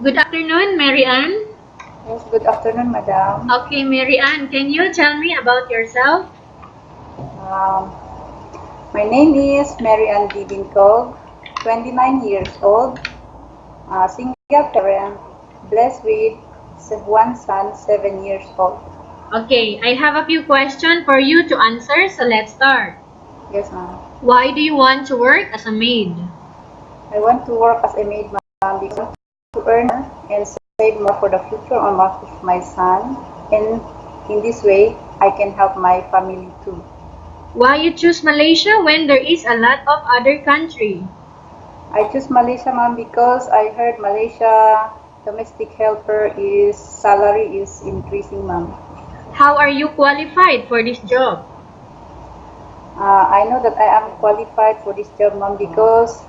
Good afternoon, Mary Ann. Yes, good afternoon, madam. Okay, Mary Ann, can you tell me about yourself? Um, my name is An Dincog, 29 years old, single parent, blessed with one son, 7 years old. Okay, I have a few questions for you to answer, so let's start. Yes, ma'am. Why do you want to work as a maid? I want to work as a maid, ma'am, because I want to earn more and save more for the future of my son. And in this way, I can help my family too. Why you choose Malaysia when there is a lot of other country? I choose Malaysia, ma'am, because I heard Malaysia domestic helper is salary is increasing, ma'am. How are you qualified for this job? I know that I am qualified for this job, ma'am, because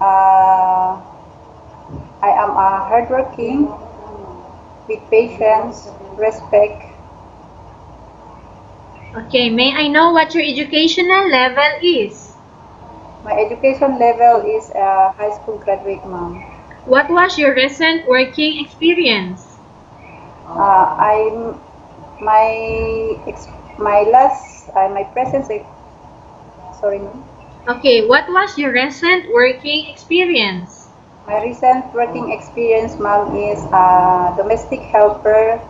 uh, I am hardworking, with patience, respect. Okay, may I know what your educational level is? My education level is a high school graduate, ma'am. What was your recent working experience? I'm my my last my present sorry, ma'am. Okay, what was your recent working experience? My recent working experience, ma'am, is domestic helper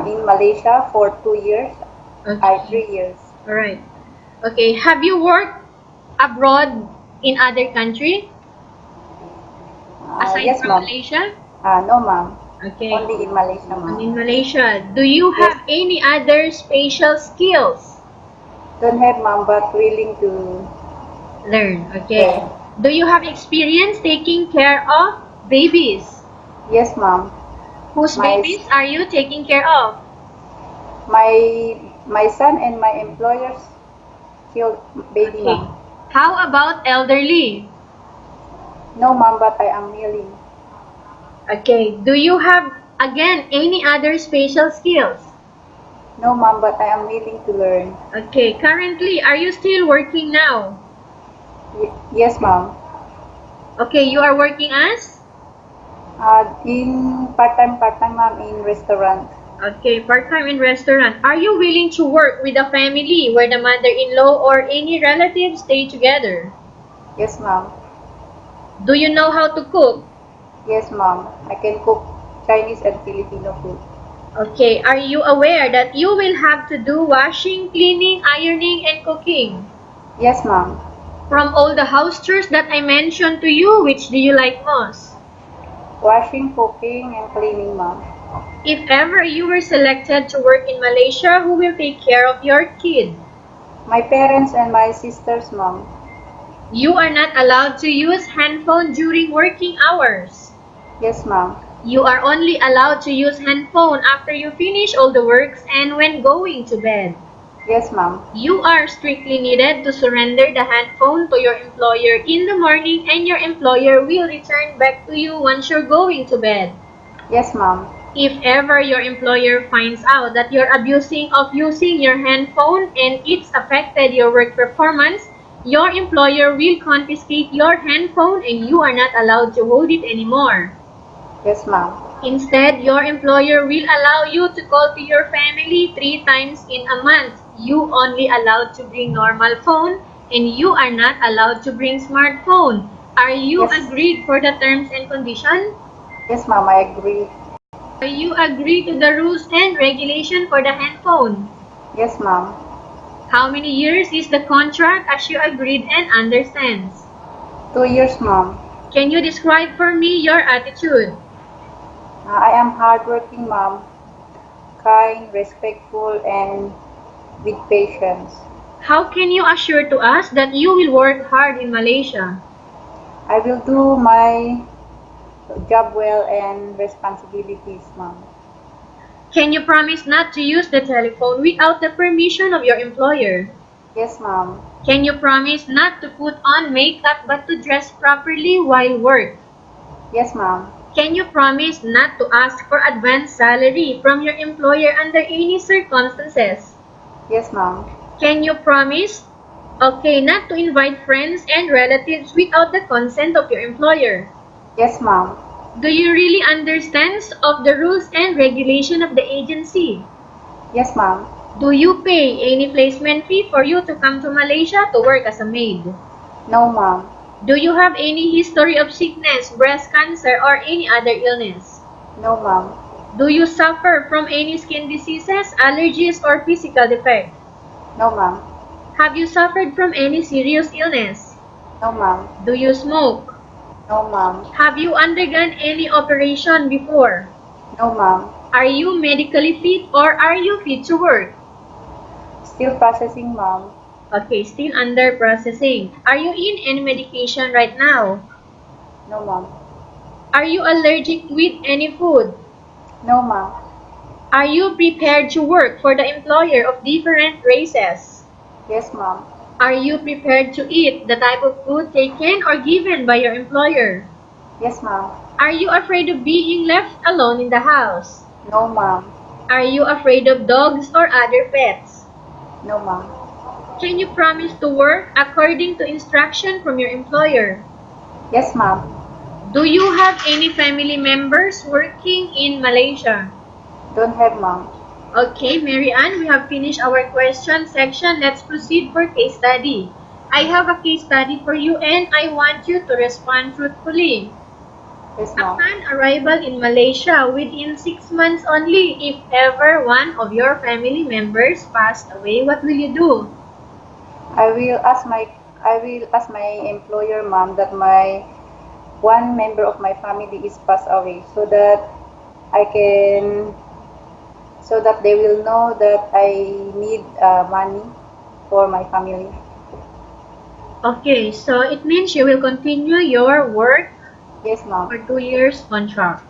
in Malaysia for 2 years. Okay, 3 years. alright. Okay, have you worked abroad in other country aside Yes, from ma'am. Malaysia? No, ma'am. Okay, Only in Malaysia, and in ma'am. Malaysia, do you Yes, have any other special skills? don't have, ma'am, but willing to Learn, okay. learn. Do you have experience taking care of babies? Yes, ma'am. Whose My babies are you taking care of? my son and my employer's child baby, Okay. ma'am. How about elderly? No, ma'am, but I am willing. Okay. Do you have, again, any other special skills? No, ma'am, but I am willing to learn. Okay. Currently, are you still working now? Yes, ma'am. Okay, you are working as? In part-time, ma'am, in restaurant. Okay, part-time in restaurant. Are you willing to work with a family where the mother-in-law or any relatives stay together? Yes, ma'am. Do you know how to cook? Yes, ma'am. I can cook Chinese and Filipino food. Okay, are you aware that you will have to do washing, cleaning, ironing, and cooking? Yes, ma'am. From all the house chores that I mentioned to you, which do you like most? Washing, cooking, and cleaning, ma'am. If ever you were selected to work in Malaysia, who will take care of your kid? My parents and my sisters, ma'am. You are not allowed to use handphone during working hours. Yes, ma'am. You are only allowed to use handphone after you finish all the works and when going to bed. Yes, ma'am. You are strictly needed to surrender the handphone to your employer in the morning and your employer will return back to you once you're going to bed. Yes, ma'am. If ever your employer finds out that you're abusing of using your handphone and it's affected your work performance, your employer will confiscate your handphone and you are not allowed to hold it anymore. Yes, ma'am. Instead, your employer will allow you to call to your family 3 times in a month. You only allowed to bring normal phone and you are not allowed to bring smartphone. Are you Yes. agreed for the terms and conditions? Yes, ma'am. I agree. Are you agree to the rules and regulation for the handphone? Yes, ma'am. How many years is the contract as you agreed and understands? 2 years, ma'am. Can you describe for me your attitude? I am hardworking, ma'am. Kind, respectful, and with patience. How can you assure to us that you will work hard in Malaysia? I will do my job well and responsibilities, ma'am. Can you promise not to use the telephone without the permission of your employer? Yes, ma'am. Can you promise not to put on makeup but to dress properly while work? Yes, ma'am. Can you promise not to ask for advance salary from your employer under any circumstances? Yes, ma'am. Can you promise, okay, not to invite friends and relatives without the consent of your employer? Yes, ma'am. Do you really understand of the rules and regulation of the agency? Yes, ma'am. Do you pay any placement fee for you to come to Malaysia to work as a maid? No, ma'am. Do you have any history of sickness, breast cancer, or any other illness? No, ma'am. Do you suffer from any skin diseases, allergies, or physical defect? No, ma'am. Have you suffered from any serious illness? No, ma'am. Do you smoke? No, ma'am. Have you undergone any operation before? No, ma'am. Are you medically fit or are you fit to work? Still processing, ma'am. Okay, still under processing. Are you in any medication right now? No, ma'am. Are you allergic with any food? No, ma'am. Are you prepared to work for the employer of different races? Yes, ma'am. Are you prepared to eat the type of food taken or given by your employer? Yes, ma'am. Are you afraid of being left alone in the house? No, ma'am. Are you afraid of dogs or other pets? No, ma'am. Can you promise to work according to instruction from your employer? Yes, ma'am. Do you have any family members working in Malaysia? Don't have, ma'am. Okay, Mary Ann, we have finished our question section. Let's proceed for case study. I have a case study for you and I want you to respond truthfully. Yes, ma'am. Upon arrival in Malaysia, within 6 months only, if ever one of your family members passed away, what will you do? I will ask my employer, ma'am, that my one member of my family is passed away, so that I can, so that they will know that I need money for my family. Okay, so it means you will continue your work Yes, ma'am. for 2 years contract.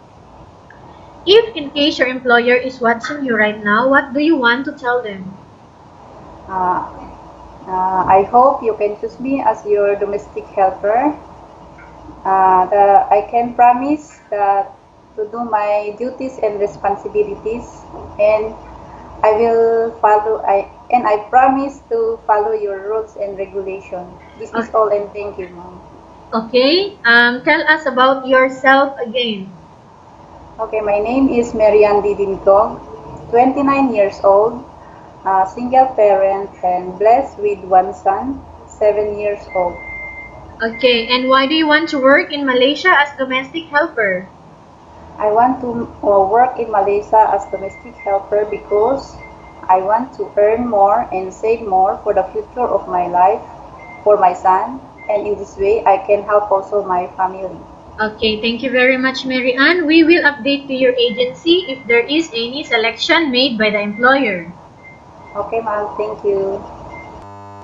If in case your employer is watching you right now, what do you want to tell them? I hope you can choose me as your domestic helper. I can promise that to do my duties and responsibilities, and I promise to follow your rules and regulations. This is all, and thank you, ma'am. Okay, tell us about yourself again. Okay, my name is An Dincog, 29 years old, single parent, and blessed with one son, 7 years old. Okay, and why do you want to work in Malaysia as domestic helper? I want to work in Malaysia as domestic helper because I want to earn more and save more for the future of my life, for my son, and in this way I can help also my family. Okay, thank you very much, Mary Ann. We will update to your agency if there is any selection made by the employer. Okay, ma'am, thank you.